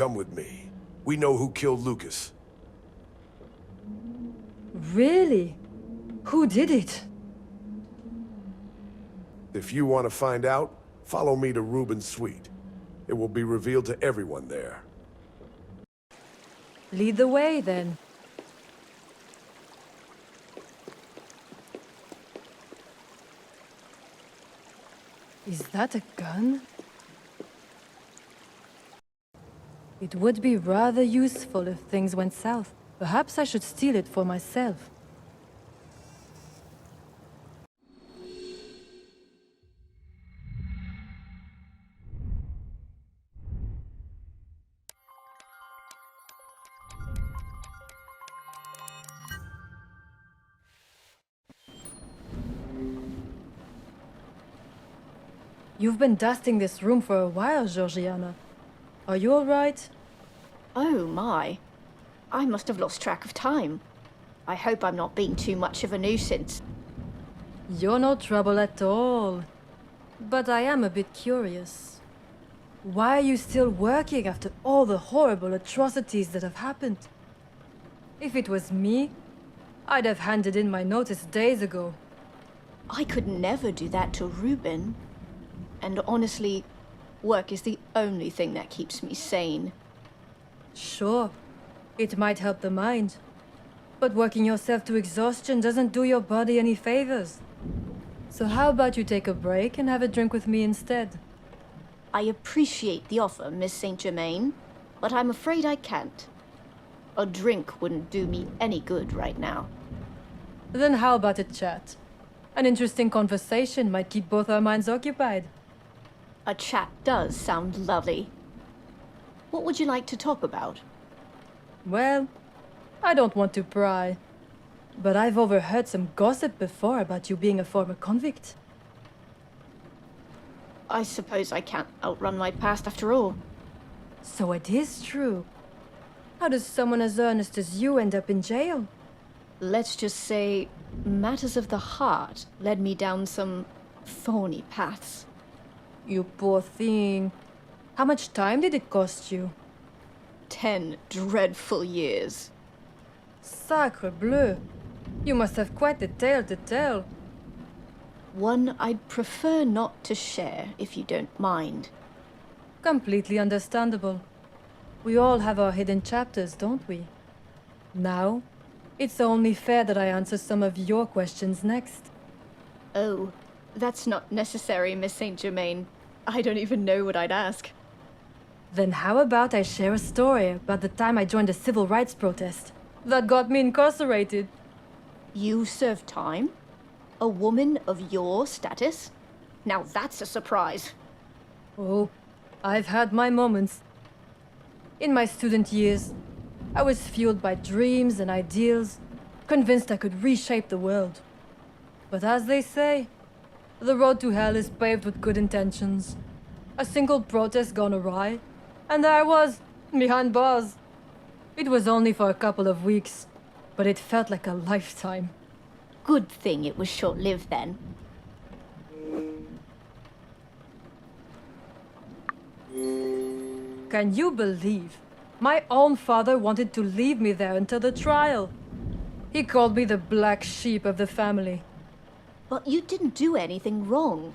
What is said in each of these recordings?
come with me. We know who killed Lucas. Really? Who did it? If you want to find out, follow me to Ruben's suite. It will be revealed to everyone there. Lead the way, then. Is that a gun? It would be rather useful if things went south. Perhaps I should steal it for myself. You've been dusting this room for a while, Georgiana. Are you all right? Oh my. I must have lost track of time. I hope I'm not being too much of a nuisance. You're no trouble at all. But I am a bit curious. Why are you still working after all the horrible atrocities that have happened? If it was me, I'd have handed in my notice days ago. I could never do that to Ruben. And honestly, work is the only thing that keeps me sane. Sure, it might help the mind. But working yourself to exhaustion doesn't do your body any favors. So how about you take a break and have a drink with me instead? I appreciate the offer, Miss Saint Germain, but I'm afraid I can't. A drink wouldn't do me any good right now. Then how about a chat? An interesting conversation might keep both our minds occupied. A chat does sound lovely. What would you like to talk about? Well, I don't want to pry, but I've overheard some gossip before about you being a former convict. I suppose I can't outrun my past after all. So it is true. How does someone as earnest as you end up in jail? Let's just say, matters of the heart led me down some thorny paths. You poor thing. How much time did it cost you? 10 dreadful years. Sacre bleu. You must have quite a tale to tell. One I'd prefer not to share, if you don't mind. Completely understandable. We all have our hidden chapters, don't we? Now, it's only fair that I answer some of your questions next. Oh, that's not necessary, Miss Saint Germain. I don't even know what I'd ask. Then how about I share a story about the time I joined a civil rights protest that got me incarcerated? You served time? A woman of your status? Now that's a surprise. Oh, I've had my moments. In my student years, I was fueled by dreams and ideals, convinced I could reshape the world. But as they say, the road to hell is paved with good intentions. A single protest gone awry, and there I was, behind bars. It was only for a couple of weeks, but it felt like a lifetime. Good thing it was short-lived then. Can you believe? My own father wanted to leave me there until the trial. He called me the black sheep of the family. But you didn't do anything wrong.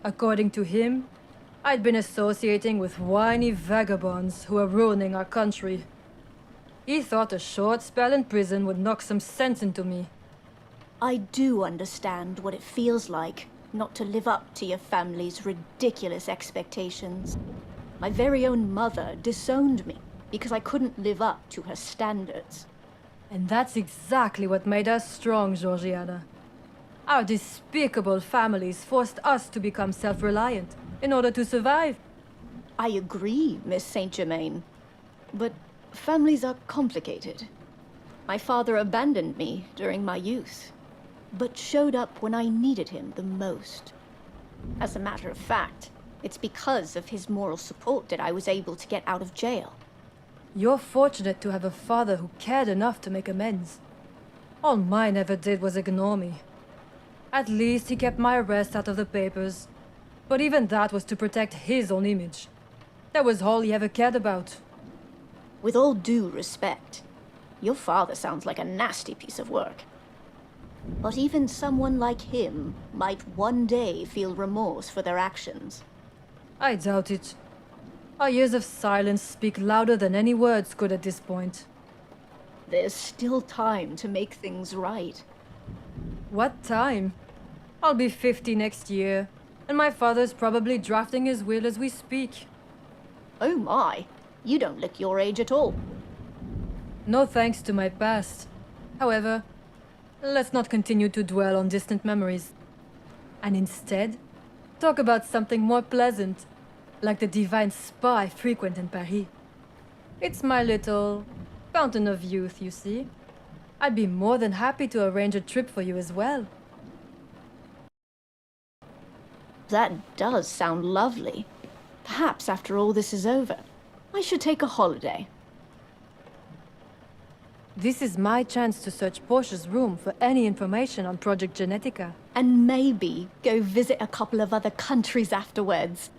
According to him, I'd been associating with whiny vagabonds who were ruining our country. He thought a short spell in prison would knock some sense into me. I do understand what it feels like not to live up to your family's ridiculous expectations. My very own mother disowned me because I couldn't live up to her standards. And that's exactly what made us strong, Georgiana. Our despicable families forced us to become self-reliant in order to survive. I agree, Miss Saint Germain. But families are complicated. My father abandoned me during my youth, but showed up when I needed him the most. As a matter of fact, it's because of his moral support that I was able to get out of jail. You're fortunate to have a father who cared enough to make amends. All mine ever did was ignore me. At least he kept my arrest out of the papers. But even that was to protect his own image. That was all he ever cared about. With all due respect, your father sounds like a nasty piece of work. But even someone like him might one day feel remorse for their actions. I doubt it. Our years of silence speak louder than any words could at this point. There's still time to make things right. What time? I'll be 50 next year, and my father's probably drafting his will as we speak. Oh my, you don't look your age at all. No thanks to my past. However, let's not continue to dwell on distant memories. And instead, talk about something more pleasant, like the divine spa I frequent in Paris. It's my little fountain of youth, you see. I'd be more than happy to arrange a trip for you as well. That does sound lovely. Perhaps after all this is over, I should take a holiday. This is my chance to search Portia's room for any information on Project Genetica. And maybe go visit a couple of other countries afterwards.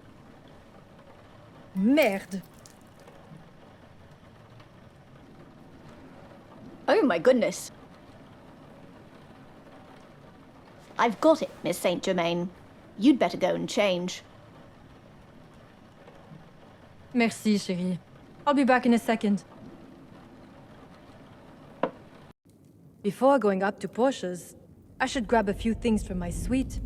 Merde! Oh my goodness. I've got it, Miss Saint Germain. You'd better go and change. Merci, chérie. I'll be back in a second. Before going up to Portia's, I should grab a few things from my suite.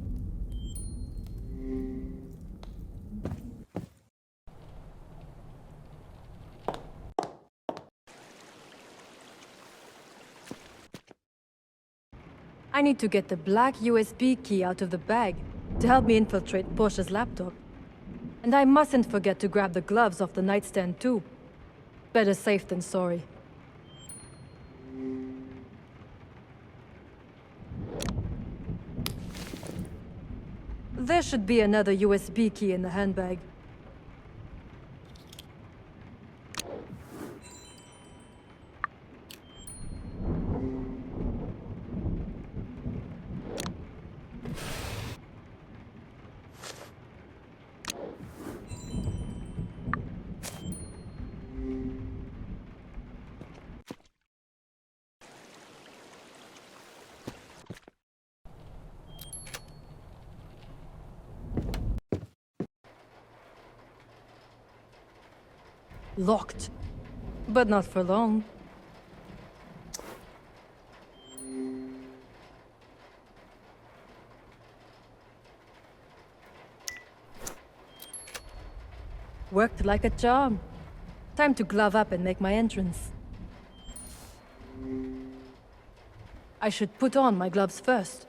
I need to get the black USB key out of the bag to help me infiltrate Portia's laptop. And I mustn't forget to grab the gloves off the nightstand too. Better safe than sorry. There should be another USB key in the handbag. Locked. But not for long. Worked like a charm. Time to glove up and make my entrance. I should put on my gloves first.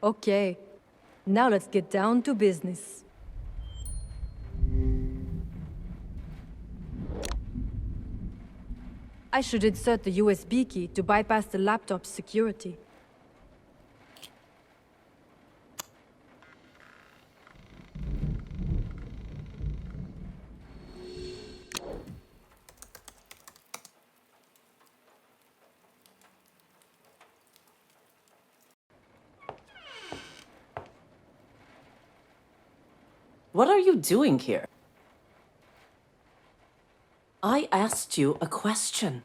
Okay, now let's get down to business. I should insert the USB key to bypass the laptop's security. What are you doing here? I asked you a question.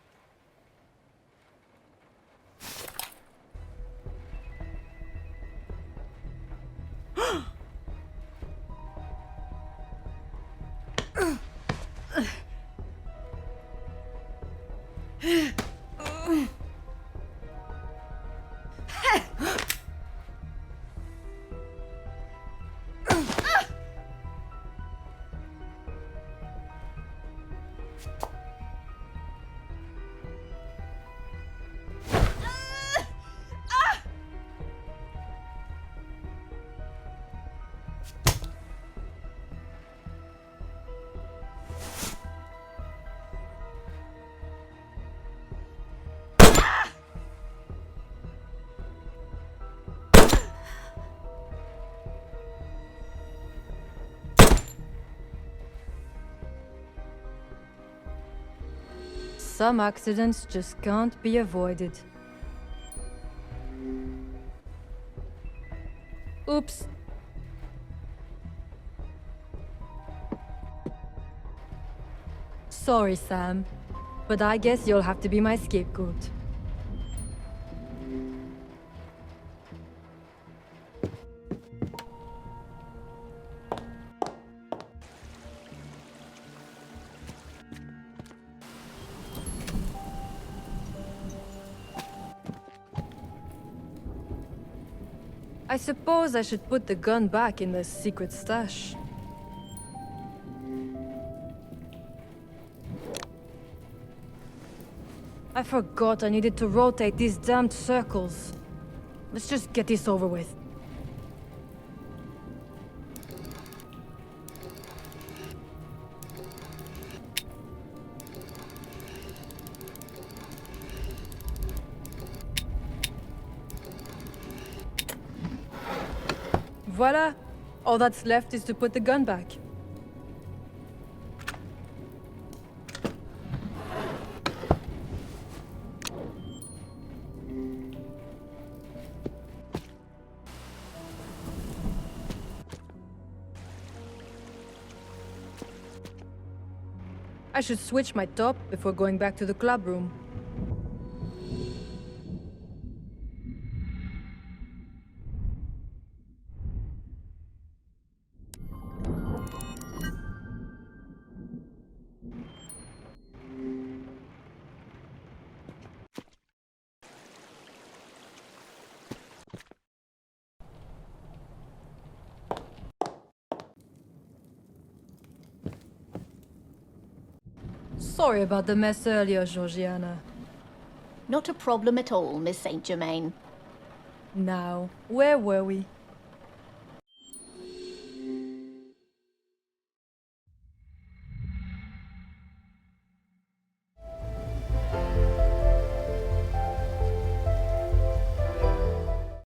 Some accidents just can't be avoided. Oops. Sorry, Sam, but I guess you'll have to be my scapegoat. I suppose I should put the gun back in the secret stash. I forgot I needed to rotate these damned circles. Let's just get this over with. Voila! All that's left is to put the gun back. I should switch my top before going back to the club room. Sorry about the mess earlier, Georgiana. Not a problem at all, Miss Saint Germain. Now, where were we?